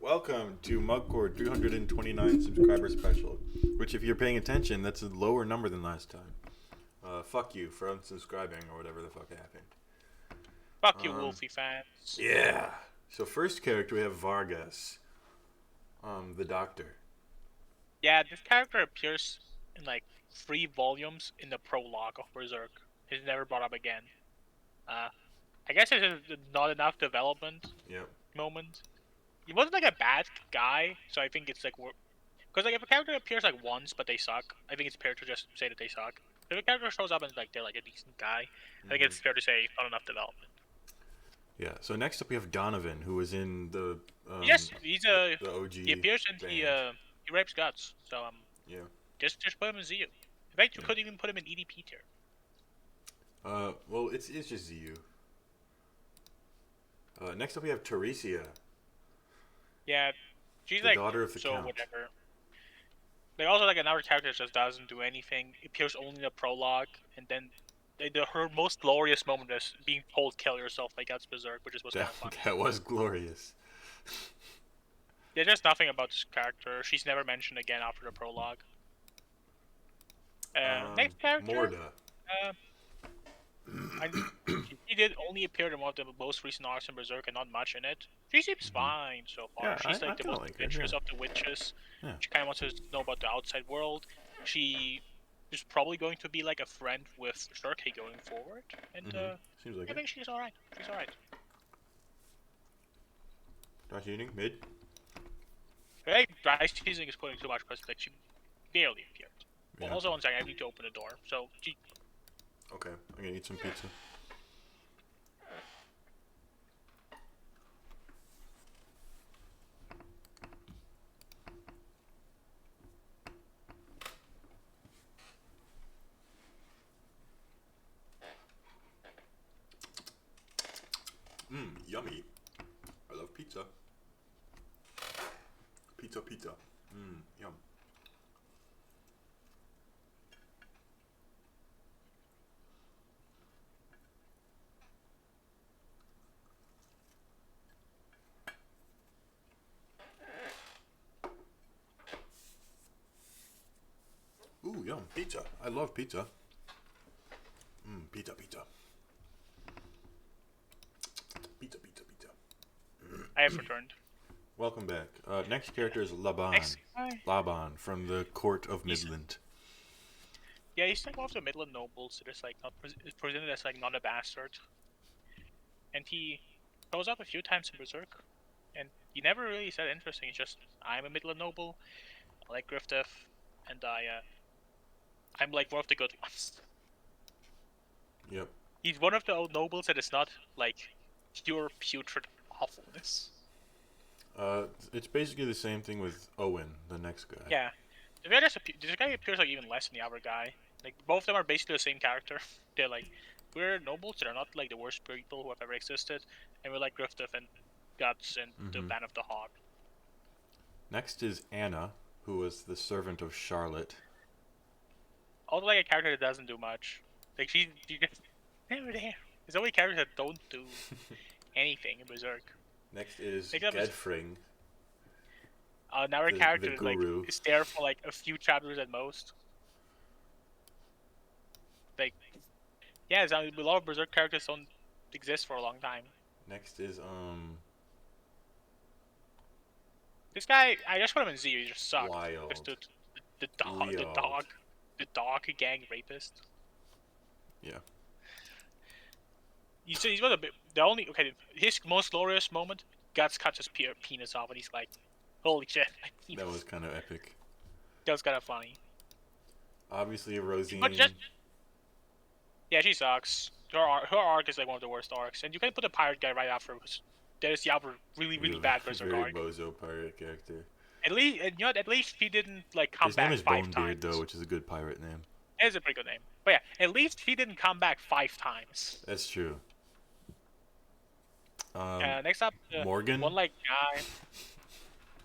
Welcome to Mugcord 329 subscriber special, which if you're paying attention, that's a lower number than last time. Fuck you for unsubscribing or whatever the fuck happened. Fuck you, Wolfie fans. Yeah. So first character we have Vargas, the doctor. Yeah, this character appears in like 3 volumes in the prologue of Berserk. He's never brought up again. I guess it's not enough development Yep. moment. He wasn't like a bad guy, so I think it's like because like if a character appears like once but they suck, I think it's fair to just say that they suck. If a character shows up and like they're like a decent guy, I think it's fair to say not enough development. Yeah. So next up we have Donovan, who was in the Yes, he's a the OG. he appears and band. he rapes guts. So Yeah. just put him in ZU. In fact, you couldn't even put him in EDP tier. Well, it's just ZU. Next up we have Teresia. Yeah, she's The like daughter of the so Count. whatever. Like also like another character that just doesn't do anything. It appears only in the prologue, and then her most glorious moment is being told "kill yourself" by Guts Berserk, which was kind of funny. That was glorious. There's just nothing about this character. She's never mentioned again after the prologue. Next character. Morda. She did only appear in one of the most recent arcs in Berserk and not much in it. She seems fine so far. Yeah, She's I like the kinda most like her, adventurous yeah. of the witches. Yeah. She kind of wants to know about the outside world. She is probably going to be like a friend with Shirkei going forward. And Seems like I it. think she's alright. She's alright. Dash eating mid. I think Dry Seasoning is putting too much because like she barely appeared. Well, Yeah. also one second, I need to open the door. So she Okay, I'm gonna eat some pizza. Yummy. I love pizza. Pizza. Yum. Ooh, yum. Pizza. I love pizza. Pizza. I have returned. Welcome back. Next character is Laban. Next guy. Laban from the Court of Midland. Yeah, he's like one of the Midland nobles that is like not presented as like not a bastard. And he shows up a few times in Berserk, and he never really said anything. He's just, I'm a Midland noble, I like Griffith, and I'm like one of the good ones. Yep. He's one of the old nobles that is not like pure putrid awfulness. It's basically the same thing with Owen, the next guy. Yeah, this guy appears like even less than the other guy. Like both of them are basically the same character. They're like, we're nobles that are not like the worst people who have ever existed, and we're like Griffith and Guts and the Band of the Hawk. Next is Anna, who was the servant of Charlotte. Also like a character that doesn't do much. Like she just never there. There's only characters that don't do anything in Berserk. Next is Like, that was- Gedfring. Another The character that like guru. is there for like a few chapters at most. Like, yeah, a lot of Berserk characters don't exist for a long time. Next is This guy, I just put him in Z. He just sucked. Wild. Just the dog gang rapist. Yeah. He's one of the only his most glorious moment. Guts cuts his penis off, and he's like, "Holy shit!" That was kind of epic. That was kind of funny. Obviously, Rosine. But just yeah, she sucks. Her arc is like one of the worst arcs, and you can put the pirate guy right after. There's the other really bad Berserk very arc. bozo pirate character. At least, and you know, at least he didn't like come His back name is 5 Bonebeard, times. though, which is a good pirate name. It is a pretty good name. But yeah, at least he didn't come back 5 times. That's true. Next up, Morgan? one like guy.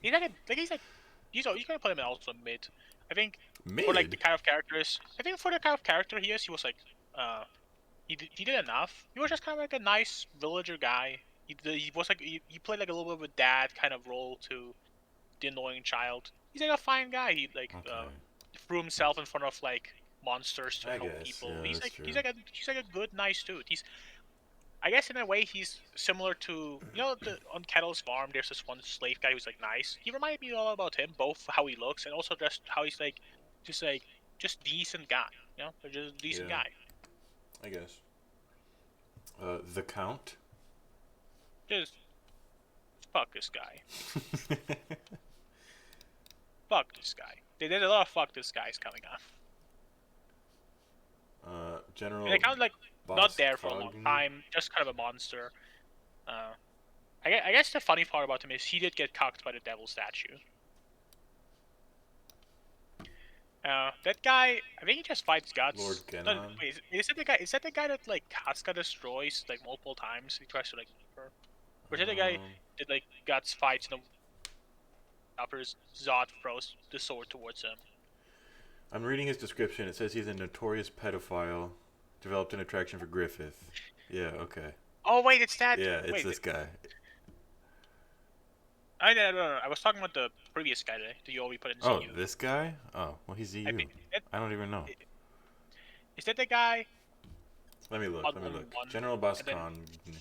He's you can put him in also mid. I think Mid? for like the kind of characters. I think for the kind of character he was like, he did enough. He was just kind of like a nice villager guy. He was like he played like a little bit of a dad kind of role to the annoying child. He's like a fine guy. He like Okay. threw himself in front of like monsters to I help guess. people. Yeah, He's that's like true. he's like a good nice dude. He's I guess in a way he's similar to on Kettle's farm. There's this one slave guy who's like nice. He reminded me a lot about him, both how he looks and also just how he's like just decent guy. Just a decent Yeah, guy. I guess. The Count. Just fuck this guy. Fuck this guy. There's a lot of fuck this guys coming up. General And they're kind of like not there for a long Boscogny. time, just kind of a monster. I guess the funny part about him is he did get cucked by the devil statue. That guy, I think he just fights guts. Lord No, Genon. wait, is that the guy? Is that the guy that like Casca destroys like multiple times? He tries to like keep her. Or is that the guy that like guts fights and upper Zod throws the sword towards him? I'm reading his description. It says he's a notorious pedophile, developed an attraction for Griffith. Yeah, okay. Oh wait, it's that. Yeah, it's wait, this guy. no. I was talking about the previous guy that you already put in Oh, ZU. this guy? Oh, well, he's ZU. I don't even know. Is that the guy? Let me look. on one, General and then- Boscogny.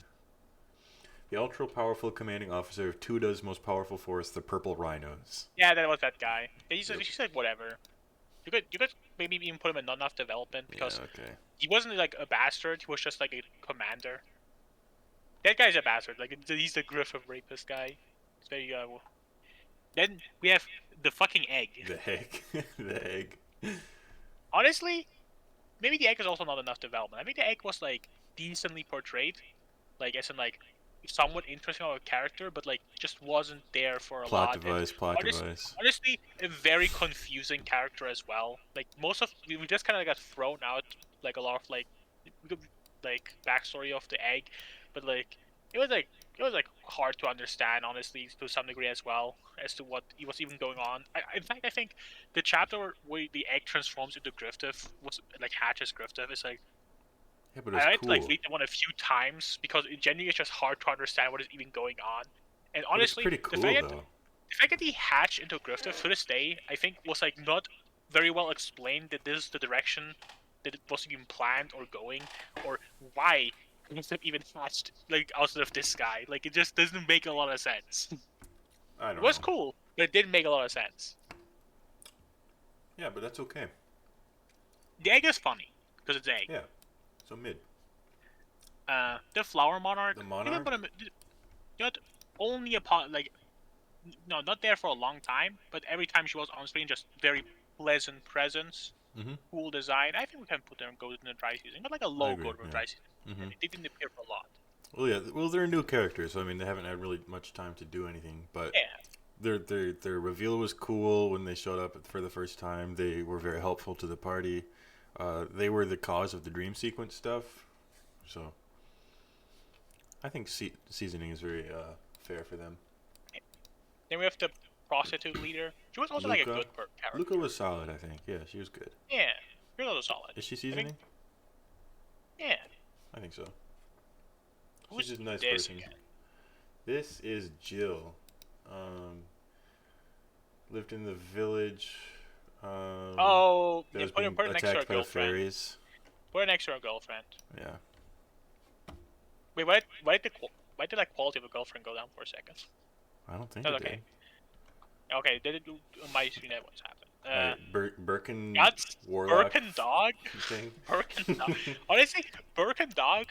The ultra-powerful commanding officer of Tuda's most powerful force, the Purple Rhinos. Yeah, that was that guy. He's Yep. like whatever. You could maybe even put him in not enough development because Yeah, okay. he wasn't like a bastard. He was just like a commander. That guy's a bastard. Like he's the Griffith rapist guy. So there you go. Then we have the fucking egg. The egg. The egg. Honestly, maybe the egg is also not enough development. I think the egg was like decently portrayed, like as in like somewhat interesting of a character, but like just wasn't there for a Plot lot. device, plot device. Honestly, a very confusing character as well. Like most of we just kind of got thrown out like a lot of like backstory of the egg, but like it was like hard to understand honestly to some degree as well as to what was even going on. In fact, I think the chapter where the egg transforms into Griffith was like hatches Griffith is like Yeah, but I it's had cool. to like read that one a few times because it genuinely is just hard to understand what is even going on. And But it's honestly, pretty cool, though. the fact that he hatched into Griffith to this day, I think was like not very well explained that this is the direction that it was even planned or going, or why Griffith even hatched like outside of this guy. Like it just doesn't make a lot of sense. I don't It was know. cool, but it didn't make a lot of sense. Yeah, but that's okay. The egg is funny because it's egg. Yeah. So mid. The flower monarch. The You monarch? can put him. Not only upon like, no, not there for a long time, but every time she was on screen, just very pleasant presence, Mm-hmm. cool design. I think we can put them go in the dry season, but like a low agree, go to yeah. dry season. Mm-hmm. They didn't appear for a lot. Well, yeah. Well, they're new characters, so I mean, they haven't had really much time to do anything. But Yeah, their reveal was cool when they showed up for the first time. They were very helpful to the party. They were the cause of the dream sequence stuff, so I think seasoning is very fair for them. then we have the prostitute leader. She was also like a Luca. good character. Luca was solid, I think. Yeah, she was good. Yeah, she was also solid. Is she seasoning? Yeah. I think so. Who's She's just a nice this person. again? This is Jill. Lived in the village. Oh, That yeah, was put being her next to her attacked by the girlfriend. fairies. Put her next to her girlfriend. Yeah. Wait, why did like quality of a girlfriend go down for a second? I don't think That's it okay. did. Okay, did it do on my screen? That what's happened. Birkin That's Warlock Birkin dog. thing. Birkin dog. Honestly, Birkin dog.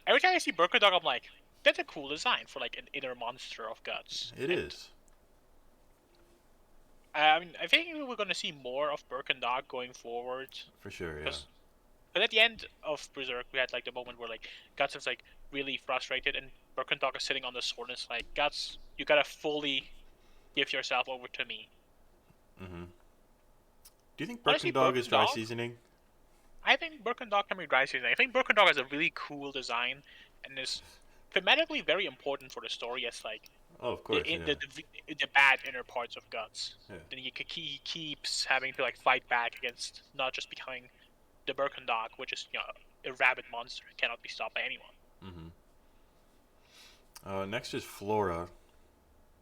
Every time I see Birkin dog, I'm like, that's a cool design for like an inner monster of guts. It is. I mean, I think we're gonna see more of Birkin dog going forward. For sure, yeah. Because but at the end of Berserk, we had like the moment where like Guts is like really frustrated, and Birkenstock is sitting on the sword, and it's like, Guts, you gotta fully give yourself over to me. Mm-hmm. Do you think Honestly, Birkendog is dry Birkendog- seasoning? I think Birkenstock can be dry seasoning. I think Birkenstock has a really cool design, and is thematically very important for the story as like Oh, of course, yeah. the bad inner parts of Guts. Yeah. Then he keeps having to like fight back against not just becoming the Birkenstock, which is a rabid monster, cannot be stopped by anyone. Mm-hmm. Next is Flora,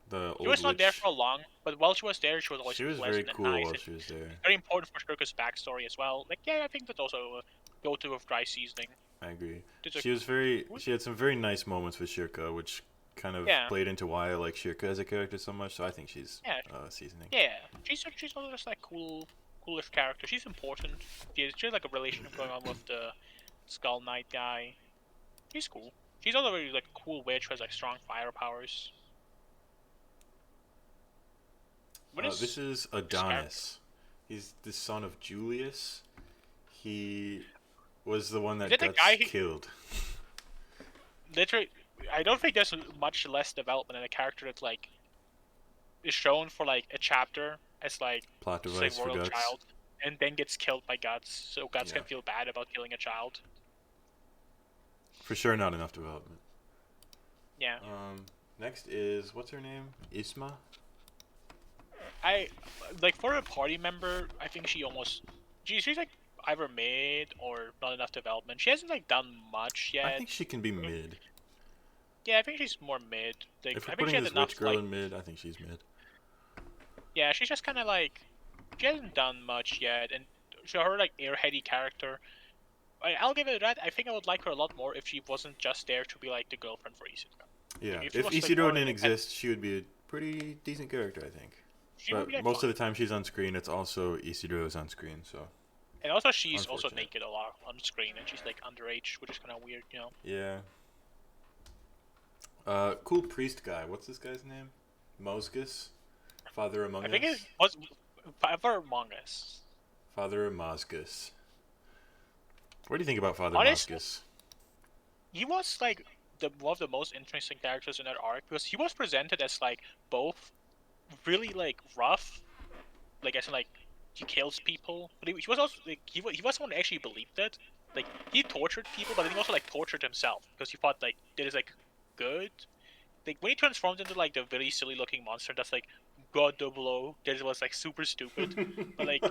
the She old was not there witch. for long, but while she was there, she was always She was very pleasant and cool nice. while And she was there. very important for Shirka's backstory as well. Like, yeah, I think that's also a go-to of dry seasoning. I agree. It's a, She was very. She had some very nice moments with Shirka, which kind of yeah, played into why I like Shirka as a character so much. So I think she's yeah, seasoning. yeah. She's also just like coolish character. She's important. She has like a relationship going on with the Skull Knight guy. She's cool. She's also very like cool witch who has like strong fire powers. What This is is this character? Adonis. He's the son of Julius. He was the one Is that it the Guts guy who killed. literally? I don't think there's much less development in a character that like is shown for like a chapter as like Plot just a device for royal Guts. child, and then gets killed by Guts, so Guts Yeah, can feel bad about killing a child. for sure not enough development. Yeah, Next is what's her name? Isma. I like for a party member. I think she's like either mid or not enough development. She hasn't like done much I yet. think she can be mid. Yeah, I think she's more mid. Like If we're I think she putting has this witch enough girl like in mid, I think she's mid. yeah, she's just kind of like she hasn't done much yet, and so her like airheady character. I'll give it that. I think I would like her a lot more if she wasn't just there to be like the girlfriend for Isidro. Yeah, Like, if she if was like Isidro more didn't like a, exist, she would be a pretty decent character, I think. she would But be like most fine. of the time she's on screen, it's also Isidro's on screen, so And also she's also unfortunate. naked a lot on screen, and she's like underage, which is kind of weird, you know. Yeah. Cool priest guy. What's this guy's name? Mosgus? Father Among I think it Us? was Forever Among Us. Father Mosgus. What do you think about Father Honestly, Mosgus? he was like one of the most interesting characters in that arc because he was presented as like both really like rough, like as in like he kills people, but he was also like he was someone who actually believed it. Like he tortured people, but then he also like tortured himself because he thought like that is like good. Like when he transformed into like the very silly looking monster that's like God double O, that was like super stupid. But like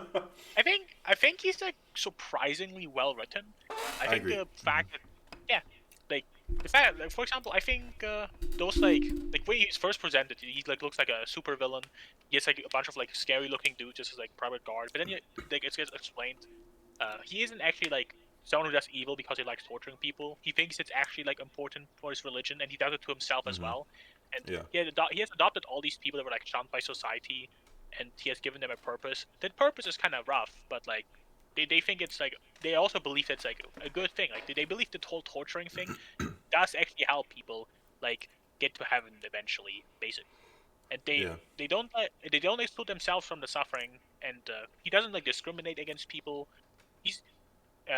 I think he's like surprisingly well written. I I think agree. the fact that yeah, like the fact like for example, I think those like when he's first presented, he like looks like a super villain. He has like a bunch of like scary looking dudes just as like private guard, but then like it gets explained. He isn't actually like someone who does evil because he likes torturing people. He thinks it's actually like important for his religion, and he does it to himself as Mm-hmm. well. And Yeah. he has adopted all these people that were like shunned by society, and he has given them a purpose. That purpose is kind of rough, but like they think it's like they also believe it's like a good thing. Like they believe the whole torturing thing does actually help people like get to heaven eventually, basically. And Yeah. they don't exclude themselves from the suffering, and he doesn't like discriminate against people. He's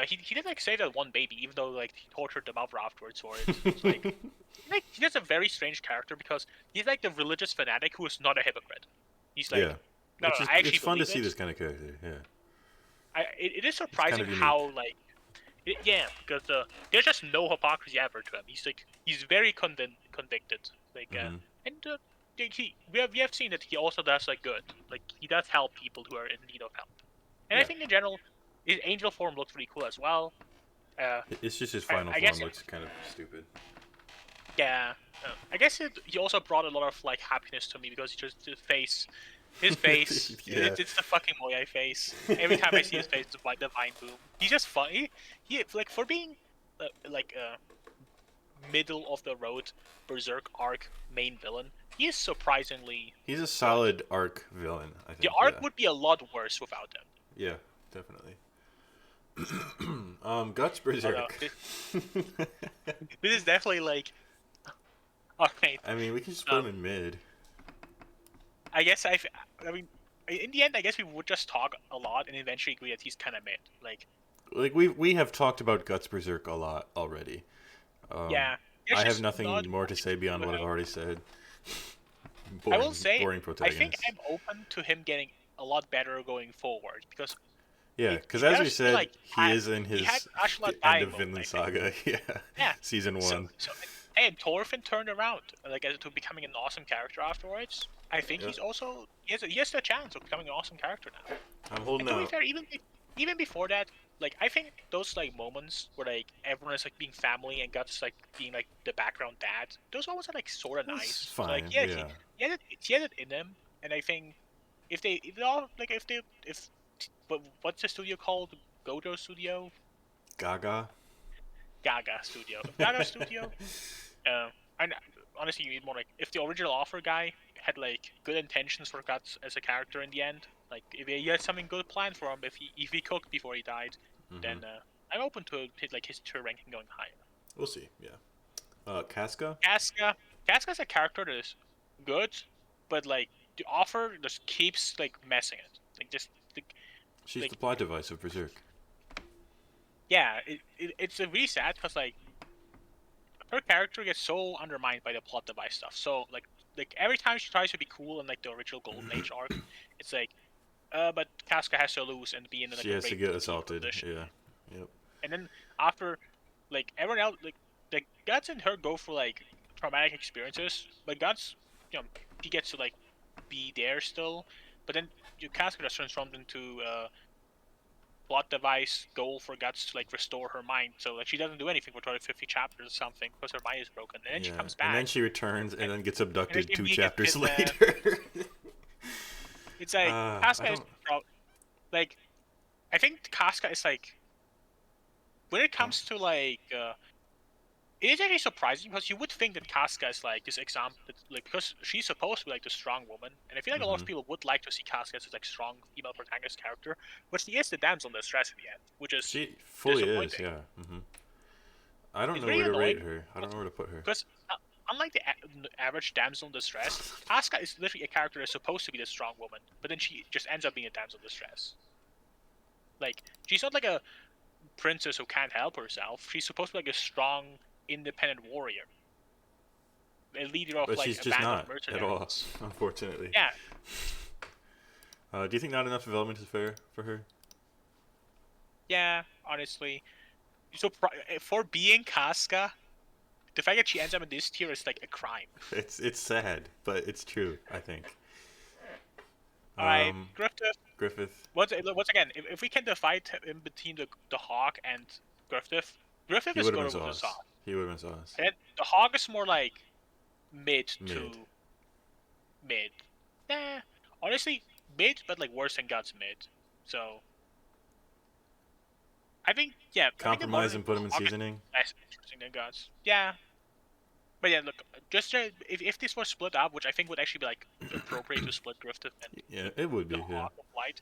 he did like save that one baby, even though like he tortured the mother afterwards for it. It's like he's a very strange character because he's like the religious fanatic who is not a hypocrite. He's like, Yeah. no, It's just I it's actually fun to believe see it. this kind of character. Yeah. It is It's kind surprising of unique. how like, yeah, because there's just no hypocrisy ever to him. He's very convicted. Like, Mm-hmm. and we have seen that he also does like good. Like he does help people who are in need of help. And I Yeah. think in general, his angel form looks pretty cool as well. Uh, It's just his final I form guess looks kind of stupid. yeah. I guess he also brought a lot of like happiness to me because his face, Yeah. it's the fucking Moyai face. Every time I see his face, it's like the Vine Boom. He's just funny. He like for being like middle of the road Berserk arc main villain. He is surprisingly. He's a solid arc villain, I think. The arc Yeah. would be a lot worse without him. Yeah, definitely. Guts Oh no, Berserk. this is definitely like. Alright, I mean, we can just put him in mid. I guess I mean, in the end, I guess we would just talk a lot and eventually agree that he's kind of mid. Like we have talked about Guts Berserk a lot already. Yeah. I have nothing more to say beyond what I've already said. I will say, boring I protagonist. think I'm open to him getting a lot better going forward because Yeah, because as we does, said, like, he is in he his had Ashla end dying of moment, Vinland I think. Saga. Yeah, Yeah. season 1. So and Thorfinn turned around like to becoming an awesome character afterwards. I think Yeah. he's also he has the chance of becoming an awesome character now. I'm And holding to be out. fair, even before that, like I think those like moments where like everyone is like being family and Guts like being like the background dad, those moments are like sort of That's nice. So like fine. yeah, Yeah. he had it in him, and I think if they all like if but what's the studio called? Gojo Studio, Gaga. Gaga Studio. If Gaga Studio, and honestly, you need more like if the original offer guy had like good intentions for Guts as a character in the end, like if he had something good planned for him, if he cooked before he died, then Mm-hmm. I'm open to like his tier ranking going higher. We'll see. Yeah. Casca. Casca, Casca's a character that is good, but like the offer just keeps like messing it. Like just She's the like plot device of Berserk. yeah, it's really sad because like her character gets so undermined by the plot device stuff. So like every time she tries to be cool in like the original Golden Age arc, it's like, but Casca has to lose and be in like She a has to raped get thief assaulted. position. Yeah. Yep. And then after, like everyone else, like Guts and her go through like traumatic experiences, but Guts, he gets to like be there still, but then Casca just transformed into plot device goal for Guts to like restore her mind. So like she doesn't do anything for 250 chapters or something because her mind is broken, and then she Yeah. comes And then back, she returns and and, then gets and then abducted she two immediately gets chapters kidnapped. later. It's like I Casca is don't. like I think Casca is like when it Oh. comes to like it is actually surprising because you would think that Casca is like this example, like because she's supposed to be like the strong woman, and I feel like a lot Mm-hmm. of people would like to see Casca as like strong female protagonist character, but she is the damsel in distress in the end, which is She fully is. disappointing. Yeah. Mm-hmm. I don't It's know really where to rate annoying her. I don't know where to put her. because unlike the average damsel in distress, Casca is literally a character that's supposed to be the strong woman, but then she just ends up being a damsel in distress. Like she's not like a princess who can't help herself. She's supposed to be like a strong, independent warrior, a leader of But like she's a just band of not at all, mercenaries. unfortunately. Yeah, Do you think not enough development is fair for her? yeah. Honestly, so for being Casca, the fact that she ends up in this tier is like a crime. It's sad, but it's true. I think. All right, Um, Griffith. Griffith. Once again, if we can divide in between the Hawk and Griffith, Griffith He is would have good been over the sauce. Sauce. He would have been sauce. And the Hawk is more like mid Mid. to mid. Nah, honestly, mid, but like worse than Guts mid. So I think the Compromise modern and put him in Hawk is seasoning. less interesting than Guts. Yeah, but yeah, look, just if this was split up, which I think would actually be like appropriate to split Griffith and Yeah, it would the be. Yeah. Hawk of Light,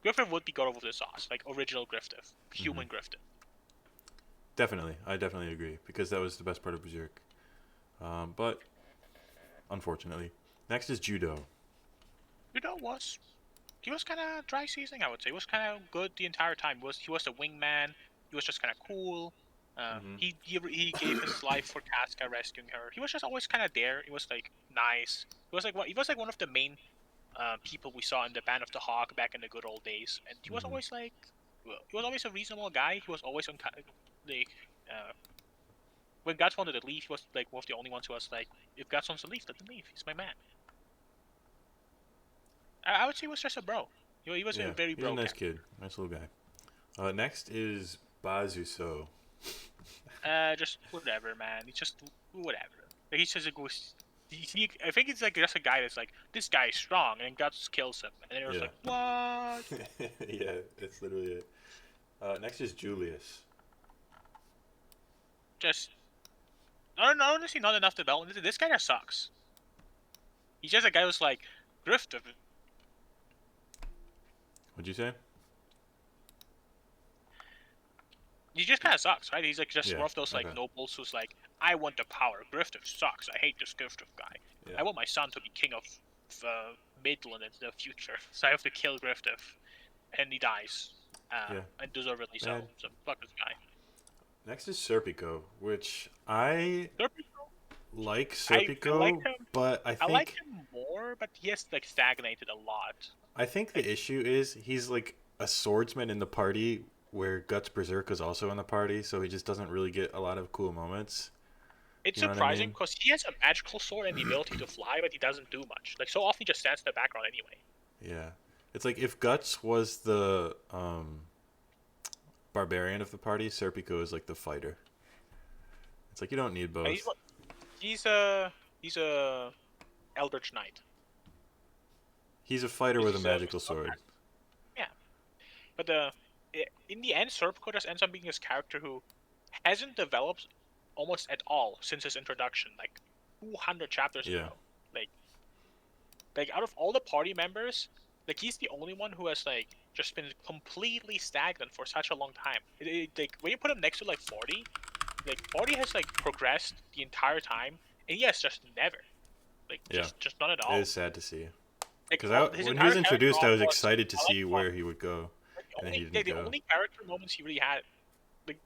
Griffith would be God over the sauce, like original Griffith, Hmm. human Griffith. Definitely, I definitely agree because that was the best part of Berserk. But unfortunately, next is Judo. Judo was he was kind of dry seasoning, I would say. He was kind of good the entire time. He was the wingman. He was just kind of cool. Hmm. He gave his life for Casca rescuing her. He was just always kind of there. He was like nice. He was like one of the main people we saw in the Band of the Hawk back in the good old days. And he was Hmm. always like he was always a reasonable guy. He was always on like when Guts wanted to leave, he was like one of the only ones who was like, if Guts wants to leave, let him leave. He's my man. I would say he was just a bro. He was a Yeah, very he's a bro nice character. kid, nice little guy. Next is Bazuso. Just whatever, man. He's just whatever. Like, he's just a goose. I think it's like just a guy that's like, this guy is strong, and then Guts kills him, and then it was Yeah. like, what? Yeah, it's literally it. Next is Julius. Just, honestly, not enough development. This guy just sucks. He's just a guy who's like, Griffith. What'd you say? He just kind of sucks, right? He's like just Yeah, one of those like okay. nobles who's like, I want the power. Griffith sucks. I hate this Griffith guy. Yeah. I want my son to be king of Midland in the future, so I have to kill Griffith, and he dies. Yeah. And deservedly so. Bad. So fuck this guy. Next is Serpico, which I Serpico, like I Serpico, like him. but I like him more, but he has like stagnated a lot. I think the issue is he's like a swordsman in the party where Guts Berserk is also in the party, so he just doesn't really get a lot of cool moments. It's You know what I surprising mean? because he has a magical sword and the ability to fly, but he doesn't do much. Like so often, he just stands in the background anyway. Yeah. It's like if Guts was the barbarian of the party. Serpico is like the fighter. It's like you don't need And both. he's a Eldritch Knight. He's a fighter with a He's magical sword. yeah, but in the end, Serpico just ends up being this character who hasn't developed almost at all since his introduction, like 200 chapters Yeah. ago. Like out of all the party members, like he's the only one who has like just been completely stagnant for such a long time. Like when you put him next to like 40, like 40 has like progressed the entire time, and he has just never, like Yeah. just not at It all. is sad to see. Like Because his when he was entire character introduced, I was arc excited to I see like where he would go, and then he didn't the go. only character moments he really had, like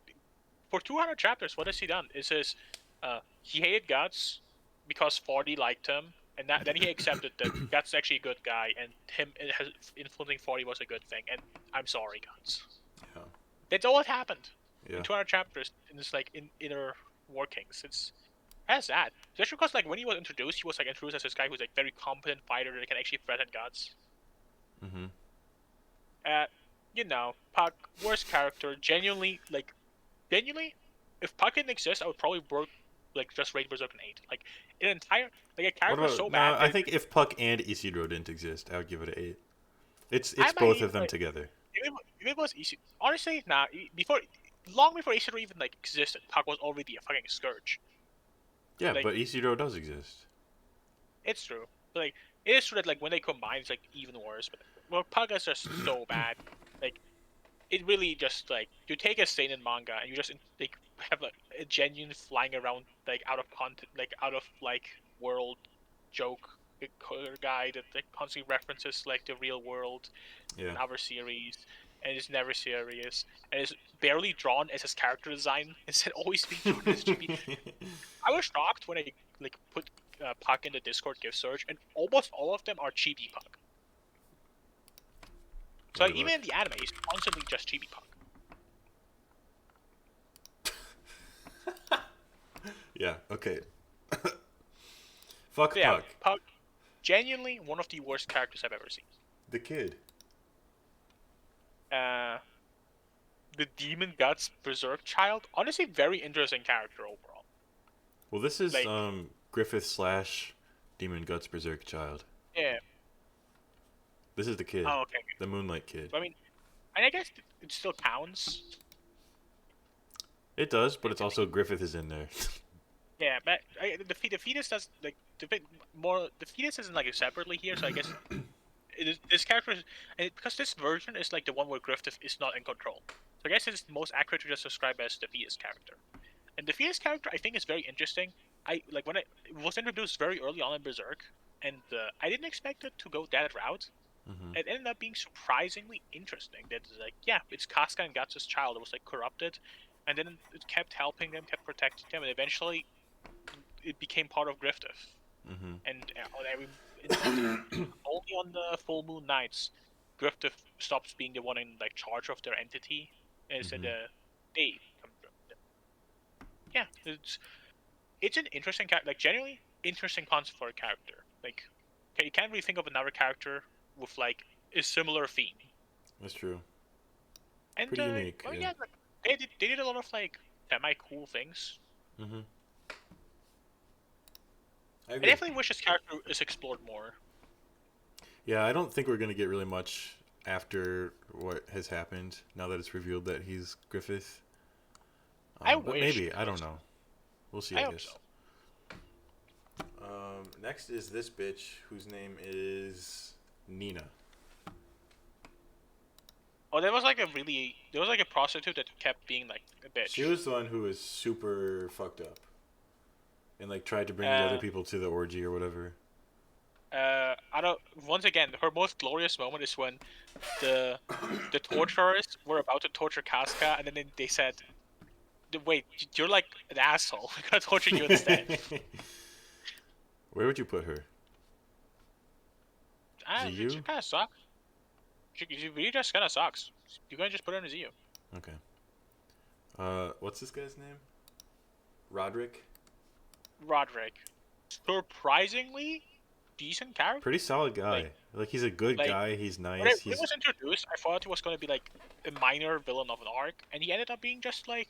for 200 chapters, what has he done? Is his he hated Guts because 40 liked him, and then he accepted that Guts is actually a good guy, and influencing 40 was a good thing. And I'm sorry, Guts. Yeah. That's all that happened Yeah. in 200 chapters in this like inner workings. It's that's sad, especially because like when he was introduced, he was like introduced as this guy who's like very competent fighter that can actually threaten Guts. Mhm. You know, Puck, worst character, genuinely, if Puck didn't exist, I would probably just rate Berserk an 8. Like, an entire, like, a What character about? so No, bad I that think if Puck and Isidro didn't exist, I would give it an 8. It's I might both even, of them like, together. if it was easy, honestly, nah, long before Isidro even, like, existed, Puck was already a fucking scourge. Yeah, like- but Isidro does exist. It's true. Like, it is true that, like, when they combine, it's, like, even worse, but, well, Puck is just so bad. Like, it really just, like, you take a seinen manga and you just, like, have a genuine flying around, like, out of content, like, out of, like, world joke guy that, like, constantly references, like, the real world Yeah. in other series, and is never serious, and is barely drawn as his character design, instead always being drawn as chibi. I was shocked when I, like, put Puck in the Discord gift search, and almost all of them are chibi Puck. So like, even in the anime, he's constantly just chibi Puck. Yeah. Okay. Fuck Yeah, Puck. Puck, genuinely one of the worst characters I've ever seen. The kid. The Demon Guts Berserk Child, honestly, very interesting character overall. Well, this is Like- Griffith / Demon Guts Berserk Child. Yeah. This is the kid. Oh, okay. The Moonlight Kid. I mean, and I guess it still counts. It does, but it's also Griffith is in there. Yeah, but the fetus does like the fetus isn't like separately here, so I guess this character is, and because this version is like the one where Griffith is not in control. So I guess it's most accurate to just describe as the fetus character. And the fetus character I think is very interesting. When it was introduced very early on in Berserk, and I didn't expect it to go that route. Mhm. It ended up being surprisingly interesting. That like, yeah, it's Casca and Guts' child. It was like corrupted, and then it kept helping them, kept protecting them, and eventually it became part of Griffith. Mhm. And only on the full moon nights, Griffith stops being the one in like charge of their entity, and instead they come. Yeah, it's an interesting character. Like genuinely interesting concept for a character. Like, okay, you can't really think of another character with like a similar theme. That's true. And Pretty unique, well, yeah. like, they did a lot of like semi cool things. Mhm. I definitely wish this character is explored more. Yeah, I don't think we're gonna get really much after what has happened. Now that it's revealed that he's Griffith. I but wish, maybe I don't know. We'll see. I hope guess. so. Next is this bitch whose name is Nina. Oh, there was like a prostitute that kept being like a bitch. She was the one who was super fucked up, and like tried to bring the other people to the orgy or whatever. I don't. Once again, her most glorious moment is when the torturers were about to torture Casca, and then they said, "Wait, you're like an asshole. We're gonna torture you instead." Where would you put her? She ZU? kind of sucks. She really just kind of sucks. You're gonna just put her in a ZU. Okay. What's this guy's name? Roderick. Roderick. Surprisingly, decent character. Pretty solid guy. Like he's a good Like guy. He's when nice. it He's was introduced, I thought it was gonna be like a minor villain of an arc, and he ended up being just like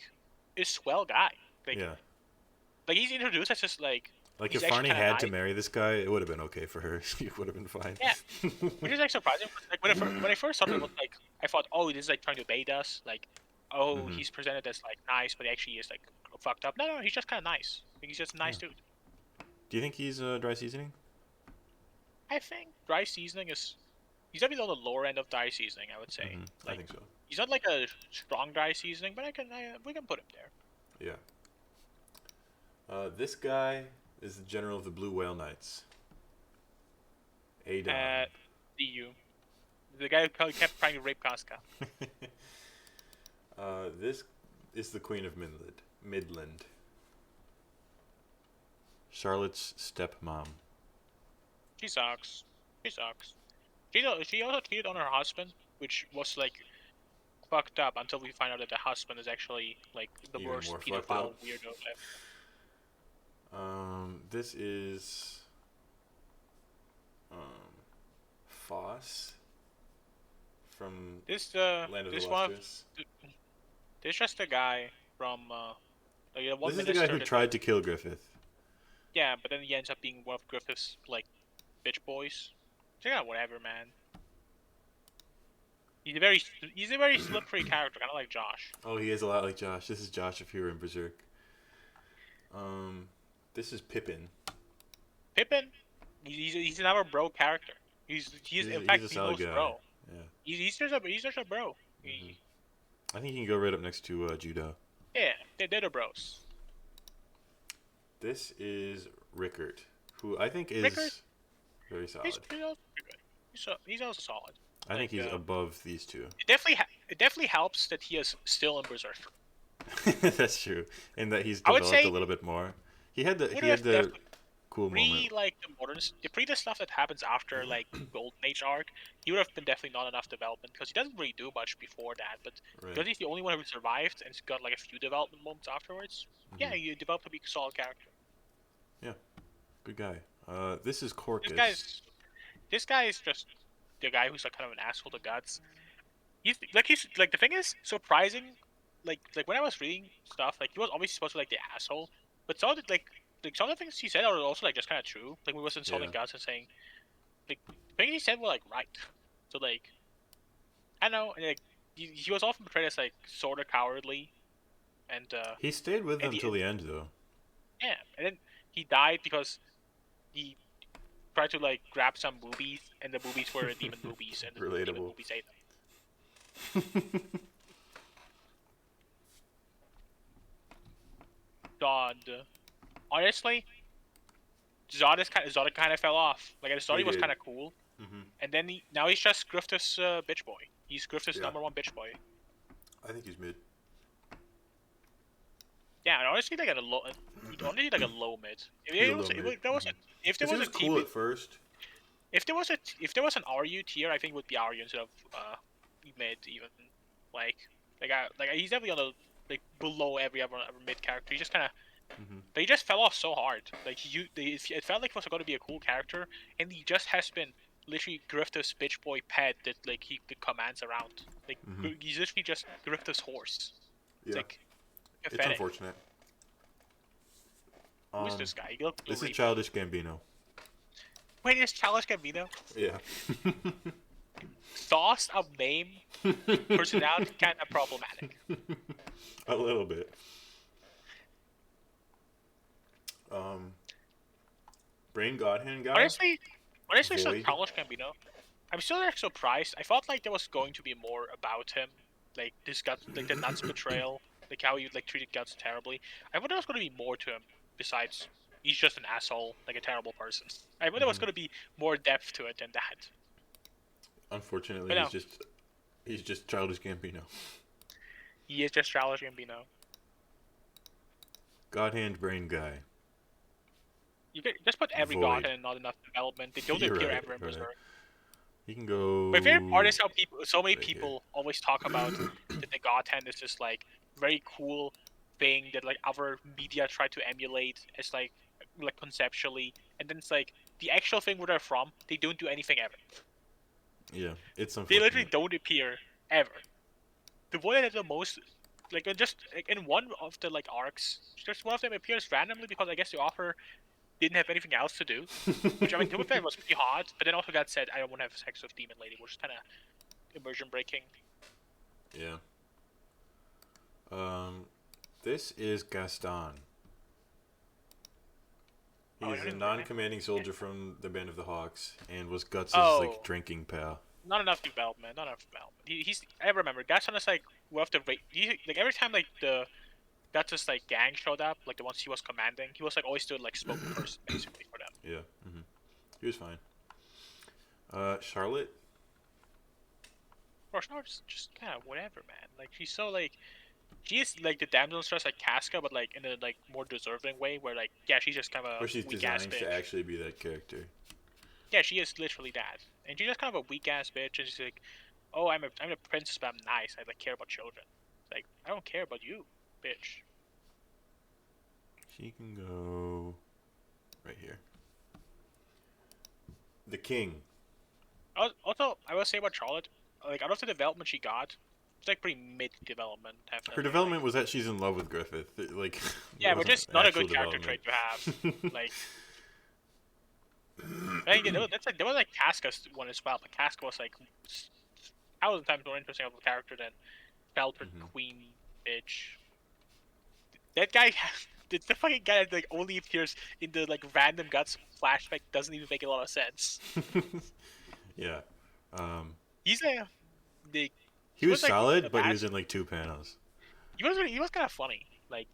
a swell guy. Like yeah. like he's introduced as just like Like he's if actually Farney kind of had to nice. marry this guy, it would have been okay for her. She would have been fine. Yeah, which is like surprising. 'Cause, like when I first saw it, was like I thought, oh, this is like trying to bait us. Like, oh, Mhm. he's presented as like nice, but he actually is like fucked up. No, he's just kind of nice. Like, he's just a nice Yeah. dude. Do you think he's dry seasoning? I think dry seasoning is he's definitely on the lower end of dry seasoning. I would say I like think so. he's not like a strong dry seasoning, but we can put him there. Yeah. This guy is the general of the Blue Whale Knights. Adon. DU, the guy who kept trying to rape Casca. This is the Queen of Midland. Charlotte's stepmom. She sucks. She sucks. She also cheated on her husband, which was like fucked up until we find out that the husband is actually like the Even worst more fucked pedophile up. weirdo ever. This is Foss from This Land of the this one Lustrous. this just a guy from like the one This is the minister guy who that- tried to kill Griffith. yeah, but then he ends up being one of Griffith's like bitch boys. So yeah, whatever, man. He's a very slippery character, kind of like Josh. Oh, he is a lot like Josh. This is Josh if he were in Berserk. This is Pippin. Pippin, he's another bro character. He's in fact a the solid most guy. bro. Yeah. He's just a bro. Mhm. I think he can go right up next to Judo. Yeah, they're the bros. This is Rickert, who I think is Rickert? very solid. He's also good. He's also solid. I think he's like, above these two. It definitely helps that he is still in Berserk. That's true, and that he's I would developed say- a little bit more. He had the Would he had have the definitely- cool Pre moment. like the stuff that happens after like Golden Age arc, he would have been definitely not enough development because he doesn't really do much before that. But Right. because he's the only one who survived and got like a few development moments afterwards, yeah, Mhm. you develop to be a solid character. Good guy. This is Corcus. This guy is just the guy who's like kind of an asshole to guts. He's like the thing is surprising. Like when I was reading stuff, like he was obviously supposed to be like the asshole, but some of the, like some of the things he said are also like just kind of true. Like we was insulting Yeah. guts and saying like the things he said were like right. So like I don't know, and, like he was often portrayed as like sort of cowardly, and He stayed with At them the till the end, though. yeah, and then he died because he tried to like grab some boobies, and the boobies were demon boobies, and the demon Relatable. boobies ate them. God, honestly, Zod kind of fell off. Like at the start, He he was did. kind of cool, hmm and then now he's just Griffith's bitch boy. He's Griffith's Yeah. number one bitch boy. I think he's mid. Yeah, and honestly, like honestly like a low mid. He's a low mid. If there He was was a cool TV at first. if there was an RU tier, I think it would be RU instead of mid even. Like he's definitely on the like below every other mid character. He just kind of hmm but he just fell off so hard. Like it felt like he was going to be a cool character, and he just has been literally Griffith's bitch boy pet that like he commands around. Like Mhm. he's literally just Griffith's horse. It's Yeah, like it's pathetic. unfortunate. Who's this guy? He looked This is really- Childish Gambino. Wait, is Chalice Gambino? Yeah. Sauce of name, personality kind of problematic. A little bit. Brain Godhand guy. Honestly, so Void. Chalice Gambino. I'm still like surprised. I felt like there was going to be more about him, like this Guts, like the Nuts betrayal, like how he like treated Guts terribly. I thought there was going to be more to him besides he's just an asshole, like a terrible person. I thought there was Mhm. going to be more depth to it than that. Unfortunately, But no. he's just Childish Gambino. He is just Chalice Gambino. Godhand Brain guy. You could just put every Void. god and not enough development. They don't You're appear right, ever in right. Berserk. He can go. My favorite part is how so many right here. people always talk about that the God Hand is this like very cool thing that like other media try to emulate as like conceptually, and then it's like the actual thing where they're from, they don't do anything ever. Yeah, it's They unfortunate. literally don't appear ever. The one that has the most, like, just like, in one of the like arcs, just one of them appears randomly because I guess the author didn't have anything else to do. Which I mean, to be fair, was pretty hard. But then also got said, I don't want to have sex with Demon Lady, which is kind of immersion breaking. Yeah. This is Gaston. Oh, I He's don't a even remember. non-commanding soldier from the Band of the Hawks and was Guts' Oh. like drinking pal. Not enough development. Not enough development. He's. I remember. Gaston is like we have to wait. Like every time like the Guts' like gang showed up, like the ones he was commanding, he was like always the like spokesperson basically for them. Yeah. He was fine. Charlotte. Or not just kind of whatever, man. Like she's so like. She is like the damsel in distress like Casca, but like in a like more deserving way, where like yeah, she's just kind of a Where she's weak ass designed bitch. to actually be that character. Yeah, she is literally that, and she's just kind of a weak ass bitch, and she's like, "Oh, I'm a princess, but I'm nice. I like care about children." It's like I don't care about you, bitch. She can go right here. The King. Also, I will say about Charlotte, like out of the development she got, it's like pretty mid development. Her development was that she's in love with Griffith. Like. Yeah, but just not a good actual character trait to have. Like, I think that's like there was like Casca's one as well, but Casca was like 1,000 times more interesting of a character than Belter Queen bitch. That guy, the fucking guy that like only appears in the like random Guts flashback doesn't even make a lot of sense. Yeah. He's a the. He was like, solid, but he was in like 2 panels. He was kind of funny. Like,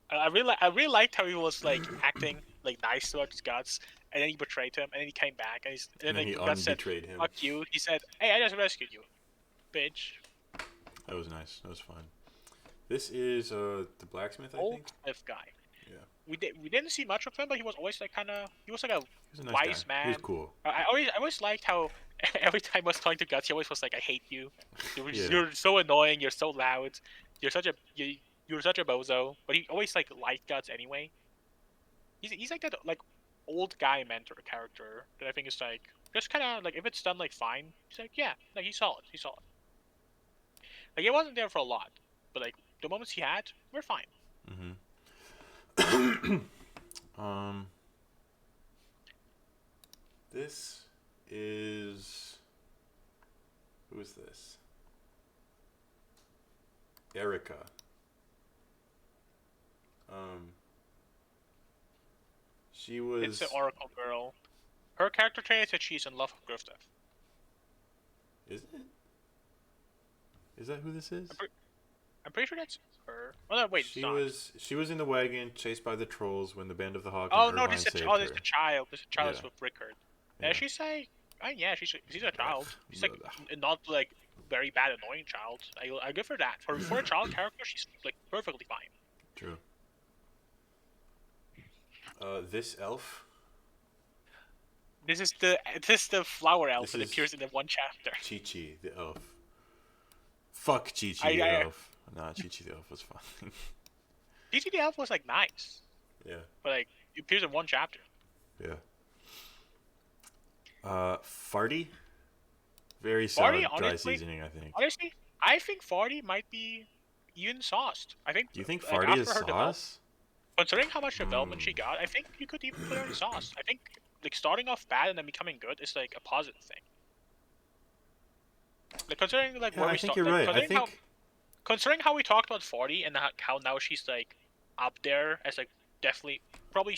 I really liked how he was like acting like nice towards Guts, and then he betrayed him, and then he came back, and then like, he Guts said, unbetrayed him. "Fuck you." He said, "Hey, I just rescued you, bitch." That was nice. That was fun. This is the blacksmith, I Old think. Cliff guy. Yeah. We didn't see much of him, but he was always like he was like a Nice wise guy. man. He was cool. I always liked how every time I was talking to Guts, he always was like, "I hate you. Yeah. You're so annoying. You're so loud. You're such a you're such a bozo." But he always like liked Guts anyway. He's like that like old guy mentor character that I think is like just kind of like if it's done like fine, he's like yeah, like he's solid. He's solid. Like he wasn't there for a lot, but like the moments he had, we're fine. This is who is this? Erica. She was. It's the Oracle girl. Her character trait is that she's in love with Griffith. Is it? Is that who this is? I'm pretty sure that's her. Oh no, wait, She it's not. she was in the wagon, chased by the trolls when the Band of the Hawk. Oh and no, Irvine this is saved oh, this is her. the child. This is the child Yeah. is with Rickard. Yeah. And she's like, yeah, she's a child. She's like not like very bad, annoying child. I give her that. For a child character, she's like perfectly fine. True. This elf. This is the flower elf This that is- appears in the one chapter. Chi-Chi, the elf. Fuck Chi-Chi, the elf. Nah, Chi-Chi, the elf was fine. Chi-Chi the elf was like nice, Yeah. but like it appears in one chapter. Yeah. Farty. Very solid dry honestly- seasoning, I think. Honestly, I think Farty might be even sauced. I think. Do you think like, Farty after is her development- sauce? Considering how much development she got, I think you could even put her in sauce. I think like starting off bad and then becoming good is like a positive thing. Like considering like Yeah, where I we think start, you're like, right. considering how we talked about 40 and how now she's like up there as like definitely probably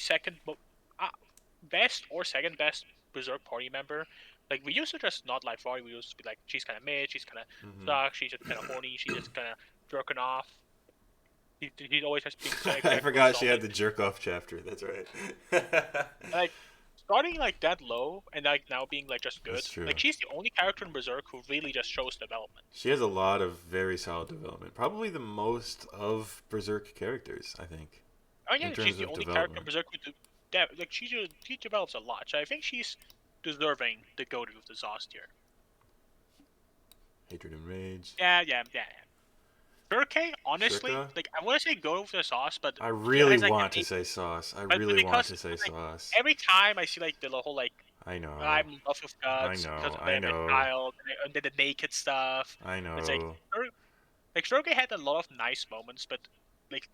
best or second best Berserk party member. Like we used to just not like 40. We used to be like she's kind of mid, she's kind of stuck, she's just kind of horny, she's just kind of jerking off. He's always just being. I forgot she had the jerk off chapter. That's right. Like starting like that low and like now being like just good. That's true. Like she's the only character in Berserk who really just shows development. She has a lot of very solid development. Probably the most of Berserk characters, I think. Oh yeah, In terms she's the of only character in development. Berserk who like she develops a lot. So I think she's deserving the go-to of the Zoss tier. Hatred and Rage. Yeah. Shurikei, honestly, Shurika? like I want to say go with the sauce, but I really has, like, want an to say sauce. I but really want because, to say like, sauce. every time I see like the whole like I know. I'm in love with I Guts because know. of I the know. child and the naked stuff. I It's like know. Stroke had a lot of nice moments, but like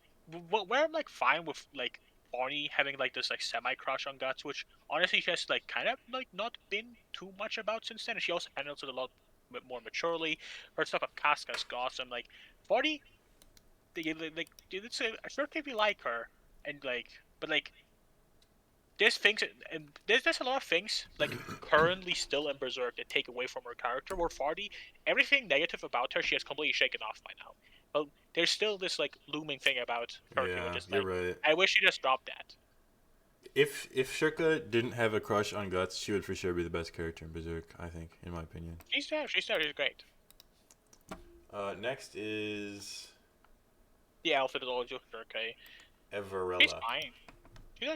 where I'm like fine with like Bonnie having like this like semi crush on Guts, which honestly she has like kind of like not been too much about since then. And she also handles it a lot more maturely. Her stuff with Casca's awesome. Like Bonnie, like it's a sure if you like her and like, but like there's things and there's a lot of things like currently still in Berserk that take away from her character. Where Farty, everything negative about her, she has completely shaken off by now. But there's still this like looming thing about Turkey, which Yeah, is you're like, right. I wish she just dropped that. If Shirka didn't have a crush on Guts, she would for sure be the best character in Berserk. I think, in my opinion. She's great. Next is The outfit is always with Turkey. She's Everella. fine. She's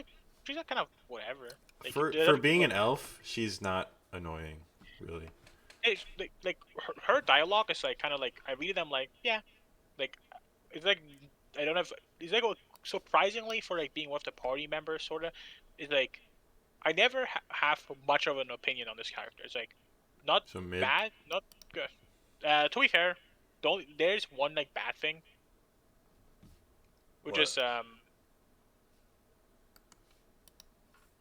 like kind of whatever. Like For being an elf, she's not annoying, really. her dialogue is like kind of like I read them like yeah, like it's like I don't have it's like surprisingly for like being one of the party members sort of is like I never have much of an opinion on this character. It's like not So mid. bad, not good. To be fair, don't there's one like bad thing, which What? is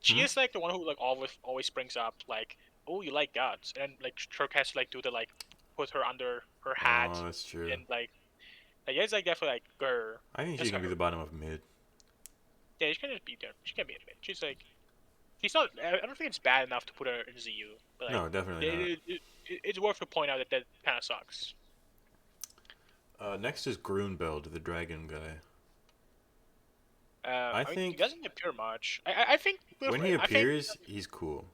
she Hmm? is like the one who like always brings up like oh you like guts and like Turk has to like do the like put her under her Oh, hat that's true. and like it's like definitely like her. I think she Just can be her. the bottom of mid. Yeah, she can just be there. She can be in mid. She's like she's not. I don't think it's bad enough to put her in ZU, but like No, definitely not. it's worth to point out that that kind of sucks. Next is Grunbeld, the dragon guy. I I mean, he think doesn't appear much. I think when he I think appears, he's cool.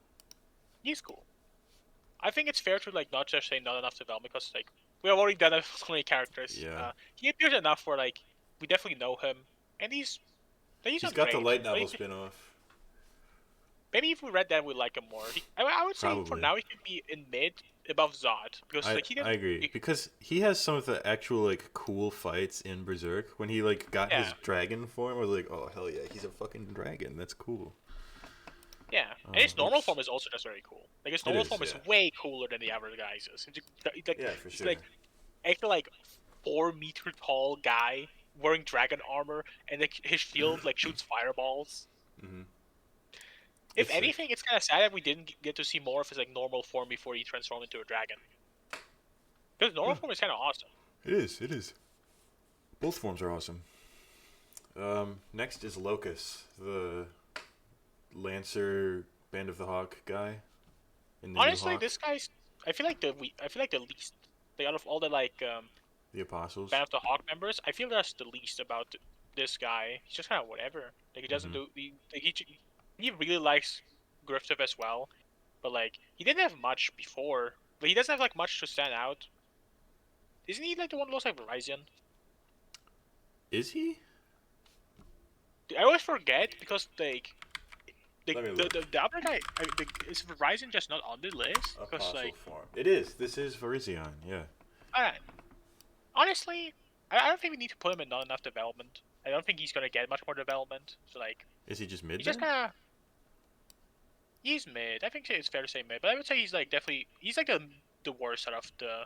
he's cool. I think it's fair to like not just say not enough development because like we have already done so many characters. Yeah. He appears enough where like we definitely know him, and he's He's not got the great. light novel spin-off. Maybe if we read that, we'd like him more. I would say for Probably. now he could be in mid above Zod because like he I didn't. agree because he has some of the actual like cool fights in Berserk. When he like got his Yeah, dragon form, I was like, oh hell yeah, he's a fucking dragon. That's cool. yeah, and his normal Oops. form is also just very cool. Like his It normal is, form is yeah. way cooler than the average guy's. Yeah, for It's sure. like actually like 4 meter tall guy wearing dragon armor and like his shield like shoots fireballs. Hmm. If It's sick. anything, it's kind of sad that we didn't get to see more of his like normal form before he transformed into a dragon. Because normal form is kind of awesome. It is. It is. Both forms are awesome. Next is Locus, the Lancer Band of the Hawk guy in the new Honestly, Hawk. this guy's. I feel like the least. Like out of all the like The Apostles. Band of the Hawk members, I feel that's the least about this guy. He's just kind of whatever. Like he doesn't Hmm. do. He really likes Griffith as well, but like he didn't have much before. But he doesn't have like much to stand out. Isn't he like the one who looks like Verizon? Is he? I always forget because like Let me look. the other guy is Verizon just not on the list? Because Apostle like form. It is. This is Virizion. Yeah. uh, honestly, I don't think we need to put him in not enough development. I don't think he's gonna get much more development. So like Is he just mid he's just then? kind of he's mid. I think it's fair to say mid, but I would say he's like definitely he's like the worst out of the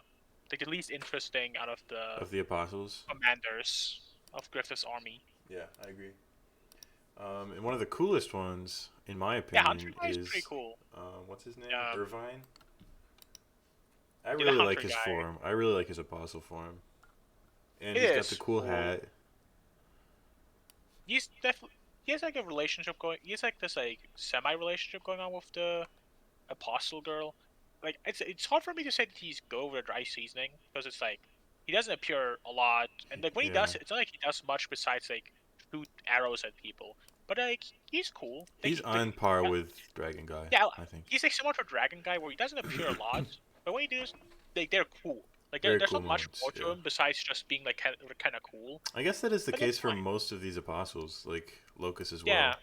like the least interesting out of the Of the Apostles? commanders of Griffith's army. Yeah, I agree. And one of the coolest ones, in my Yeah, Hunter opinion, guy is is pretty cool. what's his name? Um, Irvine. I yeah, the really like Hunter his guy. form. I really like his apostle form, and It he's got the is cool cool. hat. He's definitely he has like a relationship going. He has like this like semi relationship going on with the apostle girl. Like it's hard for me to say that he's go over the dry seasoning because it's like he doesn't appear a lot, and like when he Yeah, does, it's not like he does much besides like shoot arrows at people. But like he's cool. he's on par with Dragon Guy. yeah, I think he's like similar to Dragon Guy where he doesn't appear a lot, but when he does, like they're cool. Like very there's cool not much moments. more to Yeah. him besides just being like kind of cool. I guess that is the But that's case for fine. most of these apostles, like Locus as Yeah, well.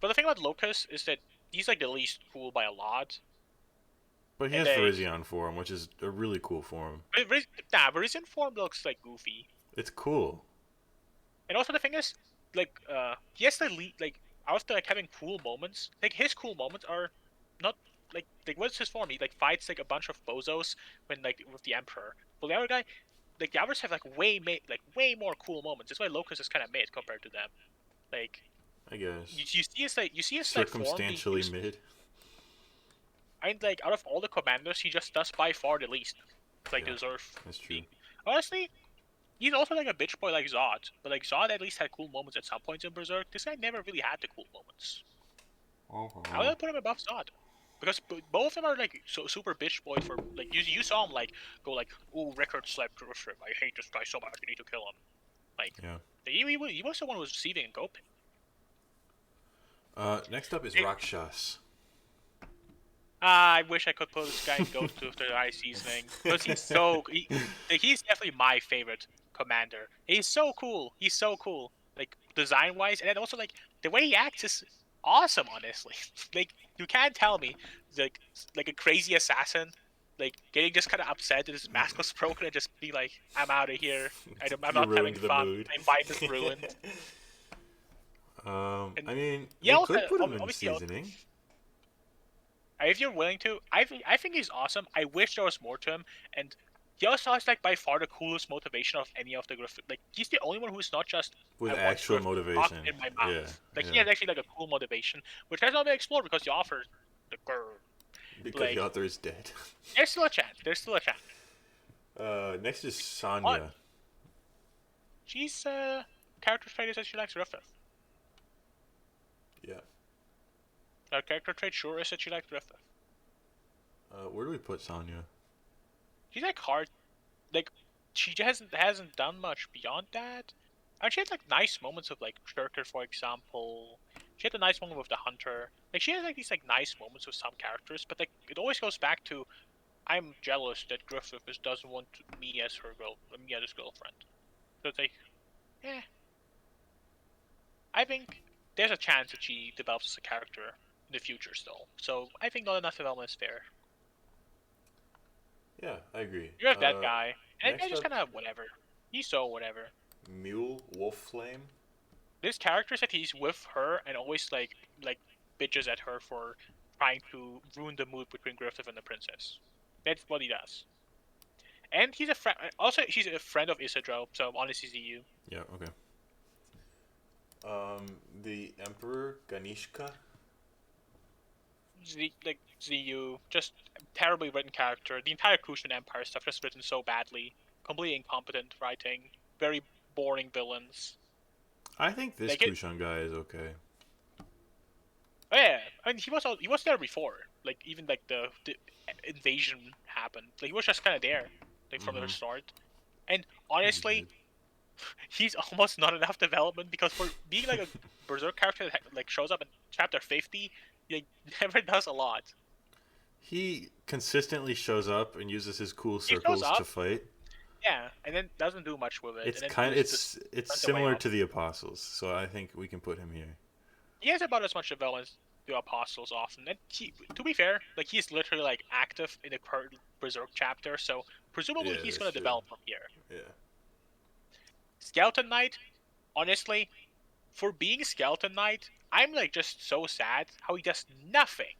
but the thing about Locus is that he's like the least cool by a lot. But he And has like, Virizion form, which is a really cool form. but his form looks like goofy. It's cool. And also the thing is, like, he has the lead, like, out of the, like having cool moments. Like his cool moments are not like what's his form? He like fights like a bunch of bozos when like with the Emperor. But the other guy, like the others have like way more cool moments. That's why Locust is kind of mid compared to them. Like I guess you see his like form being circumstantially used. mid. And like out of all the commanders, he just does by far the least. Like Yeah, deserve that's true. being. Honestly, he's also like a bitch boy like Zod, but like Zod at least had cool moments at some points in Berserk. This guy never really had the cool moments. I would put him above Zod. Because both of them are like so super bitch boy for like you saw him like go like, oh, record slept Griffith, I hate this guy so much, I need to kill him. Like Yeah. he was the one who was receiving and coping. Next up is It, Rakshas. I wish I could put this guy in Ghost to the high seasoning because he's definitely my favorite commander. He's so cool. He's so cool, like design wise, and then also like the way he acts is awesome. Honestly, like you can't tell me like a crazy assassin, like getting just kind of upset that his mask was broken and just be like, "I'm out of here. I'm You not having ruined the fun. mood. My vibe is ruined." And I mean, yeah, we also, could put him in obviously, seasoning. if you're willing to, I think he's awesome. I wish there was more to him, and he also has like by far the coolest motivation of any of the Griffith. Like he's the only one who's not just With I want actual Griffith rock motivation. in my Yeah, mouth. Like he yeah. has actually like a cool motivation, which has not been explored because the author, the girl, Because the like author is dead. there's still a chance. There's still a chance. Next is On Sonya. she's character trait is that she likes Griffith. Yeah. Her character trait sure is that she likes Griffith. Where do we put Sonya? She's like hard, like she hasn't done much beyond that. And she has like nice moments of like Shirker, for example. She had a nice moment with the Hunter. Like she has like these like nice moments with some characters, but like it always goes back to I'm jealous that Griffith doesn't want me as his girlfriend. So it's like, eh. I think there's a chance that she develops as a character in the future still. So I think not enough development is fair. Yeah, I agree. You have that guy, and I Next just up, kind of whatever. He's so whatever. Mule Wolfflame. This character that he's with her and always like bitches at her for trying to ruin the mood between Griffith and the princess. That's what he does. And he's a friend. Also, he's a friend of Isidro, so honestly, ZU. Yeah, okay. The Emperor Ganishka. Like ZU, just terribly written character. The entire Kushan Empire stuff just written so badly. Completely incompetent writing. Very boring villains. I think this Like Kushan guy is okay. Oh yeah, I mean he was there before. Like even like the invasion happened. Like he was just kind of there, like from the start. And honestly, he's almost not enough development because for being like a berserk character that like shows up in chapter 50, he never does a lot. He consistently shows up and uses his cool He shows circles up, to fight. yeah, and then doesn't do much with it. It's And then kind. just It's runs away similar off. to the Apostles, so I think we can put him here. He has about as much development as the apostles often. And to be fair, like he's literally like active in the current berserk chapter, so presumably Yeah, he's that's gonna true. develop from here. Yeah. Skeleton Knight, honestly, for being Skeleton Knight, I'm like just so sad how he does nothing.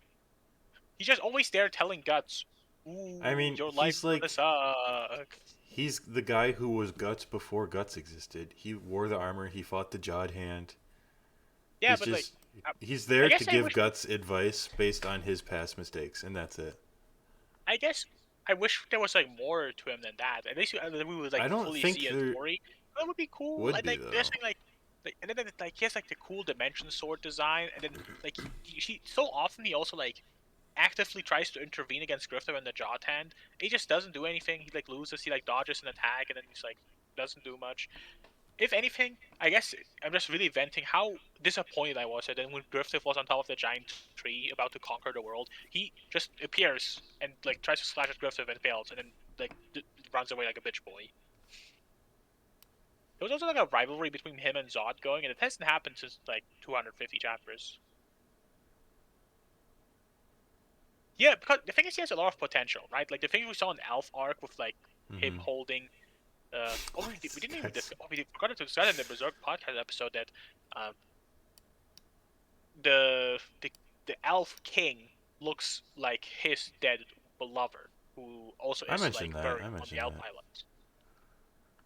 He's just always there telling Guts, "Ooh, I mean, your he's life's gonna like suck." he's the guy who was Guts before Guts existed. He wore the armor. He fought the Jawed Hand. Yeah, He's but just like, he's I there guess to I give wish, Guts advice based on his past mistakes, and that's it. I guess I wish there was like more to him than that. At least we would I like don't fully think see a there story. That would be cool. would And be like though. this thing, and then like he has like the cool dimension sword design, and then like he so often he also like actively tries to intervene against Griffith and the Jawed Hand. He just doesn't do anything. He like loses. He like dodges an attack, and then he's like doesn't do much. If anything, I guess I'm just really venting how disappointed I was that then when Griffith was on top of the giant tree about to conquer the world, he just appears and like tries to slash at Griffith and fails, and then like runs away like a bitch boy. There was also like a rivalry between him and Zod going, and it hasn't happened since like 250 chapters. Yeah, because the thing is, he has a lot of potential, right? Like the thing we saw in Elf arc with like him holding. We didn't even discuss. We forgot to discuss in the Berserk podcast episode that the Elf King looks like his dead lover, who also I is mentioned like that. buried I on the mentioned Alp that. Islands.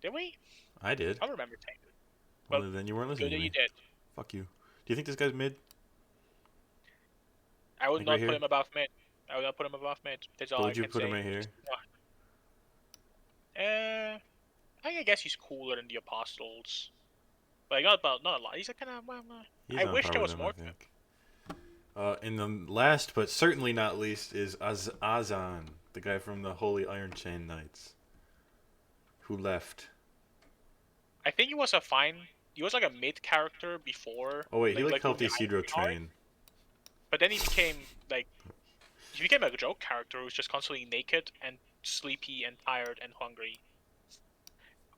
Did we? I did. I don't remember saying it. Well, Well, then you weren't good listening to that you me. did. Fuck you. Do you think this guy's mid? I would Like right not put here? him above mid. I would not put him above mid. That's But all I would you can put him say. right here? I guess he's cooler than the Apostles. Like not a lot. He's a kind of. He's I on wish par there with was him, I more to him. think. And the last, but certainly not least, is Azan, the guy from the Holy Iron Chain Knights, who left. I think he was a fine. He was like a mid character before, Oh wait, he like during helped the Iron Isidro Chain arc. train. But then he became like he became a joke character who's just constantly naked and sleepy and tired and hungry.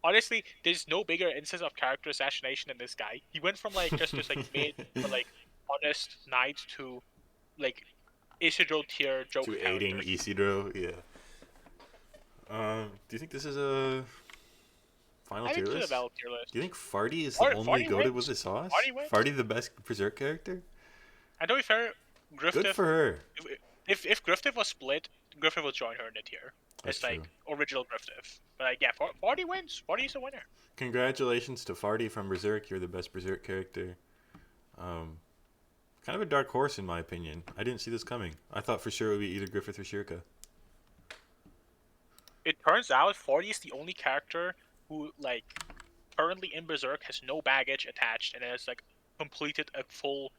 Honestly, there's no bigger instance of character assassination than this guy. He went from like just this like mid but like honest knight to like Isidro tier joke To character. aiding Isidro, yeah. Do you think this is a final I tier think this is a list? valid tier list. Do you think Farty is the only Farty goated with wins. the sauce? Farty wins. Farty the best Berserk character? And to be fair, Good Griftif, for her. if Griftif was split, Griftif would join her in the tier. That's It's true. like original Griftif. But like yeah, Farty wins. Farty is the winner. Congratulations to Farty from Berserk. You're the best Berserk character. Kind of a dark horse in my opinion. I didn't see this coming. I thought for sure it would be either Griffith or Shirka. It turns out Farty is the only character who like currently in Berserk has no baggage attached and has like completed a full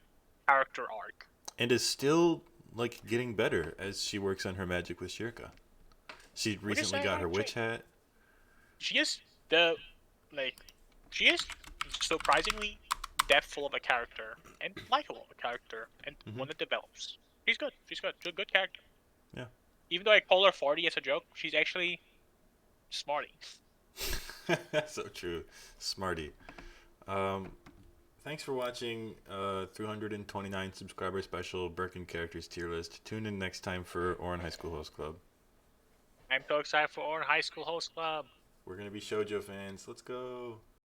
character arc. And is still like getting better as she works on her magic with Shirka. She What is recently that got her actually? witch hat. She is the like she is surprisingly depthful of a character and likable of a character and one that develops. She's good. She's good. She's a good character. Yeah. Even though I call her Farty as a joke, she's actually smarty. So true. Smarty. Thanks for watching 329 subscriber special Birkin characters tier list. Tune in next time for Oran High School Host Club. I'm so excited for Oran High School Host Club. We're going to be Shoujo fans. Let's go.